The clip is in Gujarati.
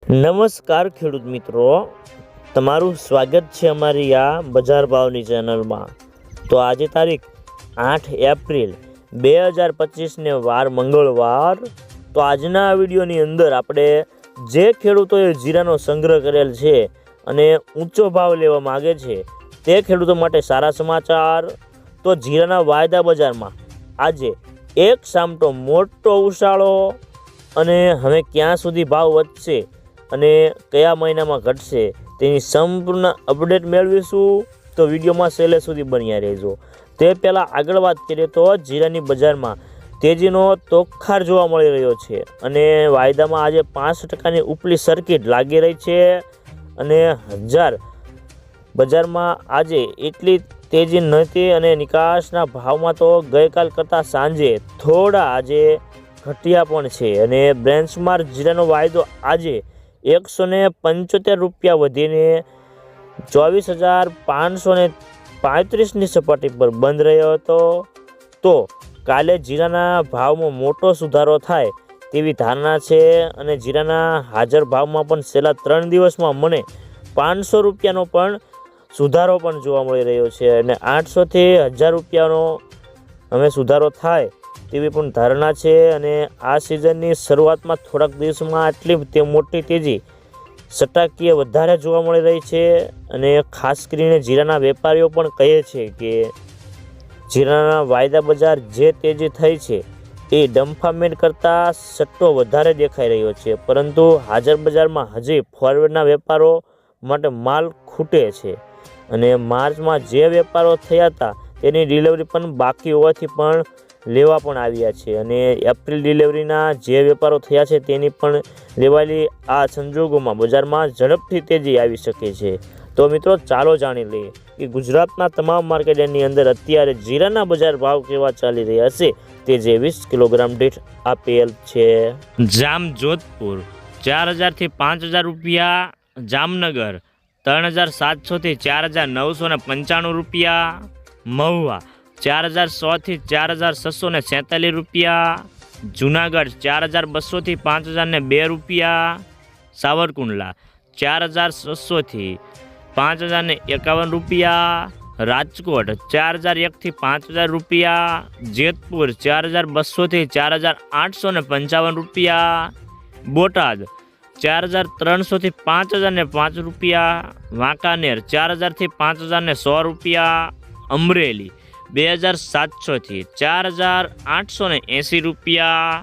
નમસ્કાર ખેડૂત મિત્રો, તમારું સ્વાગત છે અમારી આ બજાર ભાવની ચેનલમાં। તો આજે તારીખ 8 એપ્રિલ 2025ને વાર મંગળવાર। તો આજના વિડીયોની અંદર આપણે જે ખેડૂતોએ જીરાનો સંગ્રહ કરેલ છે અને ઊંચો ભાવ લેવા માગે છે તે ખેડૂતો માટે સારા સમાચાર। તો જીરાના વાયદા બજારમાં આજે એક સામટો મોટો ઉછાળો અને હવે ક્યાં સુધી ભાવ વધશે અને કયા મહિનામાં ઘટશે તેની સંપૂર્ણ અપડેટ મેળવીશું। તો વિડીયોમાં છેલ્લે સુધી બન્યા રહેજો। તે પહેલાં આગળ વાત કરીએ તો જીરાની બજારમાં તેજીનો તોખાર જોવા મળી રહ્યો છે અને વાયદામાં આજે 5% ઉપલી સર્કિટ લાગી રહી છે અને બજારમાં આજે એટલી તેજી નહોતી અને નિકાસના ભાવમાં તો ગઈકાલ કરતાં સાંજે થોડા આજે ઘટ્યા પણ છે અને બેન્ચમાર્ક જીરાનો વાયદો આજે 175 રૂપિયા વધીને 24,535ની સપાટી પર બંધ રહ્યો હતો। તો કાલે જીરાના ભાવમાં મોટો સુધારો થાય તેવી ધારણા છે અને જીરાના હાજર ભાવમાં પણ છેલ્લા 3 દિવસમાં મને 500 રૂપિયાનો પણ સુધારો પણ જોવા મળી રહ્યો છે અને 800થી 1000 રૂપિયાનો હવે સુધારો થાય તેવી પણ ધારણા છે અને આ સિઝનની શરૂઆતમાં થોડાક દિવસોમાં આટલી તે મોટી તેજી સટાકીય વધારે જોવા મળી રહી છે અને ખાસ કરીને જીરાના વેપારીઓ પણ કહે છે કે જીરાના વાયદા બજાર જે તેજી થઈ છે એ ડમ્ફામેન્ટ કરતાં સટ્ટો વધારે દેખાઈ રહ્યો છે, પરંતુ હાજર બજારમાં હજી ફોરવર્ડના વેપારો માટે માલ ખૂટે છે અને માર્ચમાં જે વેપારો થયા હતા તેની ડિલિવરી પણ બાકી હોવાથી પણ લેવા પણ આવ્યા છે અને એપ્રિલ ડિલિવરીના જે વેપારો થયા છે તેની પણ લેવાયેલી આ સંજોગોમાં બજારમાં ઝડપથી તેજી આવી શકે છે। તો મિત્રો ચાલો જાણી લઈએ કે ગુજરાતના તમામ માર્કેટની અંદર અત્યારે જીરાના બજાર ભાવ કેવા ચાલી રહ્યા છે તે જે 20 કિલોગ્રામ દીઠ આપેલ છે। જામ જોધપુર 4000 થી 5000 રૂપિયા, જામનગર 3700 થી 4995 રૂપિયા, મહુવા 4100 થી 4647 રૂપિયા, જુનાગઢ 4200 થી 5002 રૂપિયા, સાવરકુંડલા 4600 થી 5051 રૂપિયા, રાજકોટ 4001 થી 5000 રૂપિયા, જેતપુર 4200 થી 4855 રૂપિયા, બોટાદ 4300 થી 5005 રૂપિયા, વાંકાનેર 4000 થી 50100 રૂપિયા, અમરેલી 2700 થી 4880 રૂપિયા।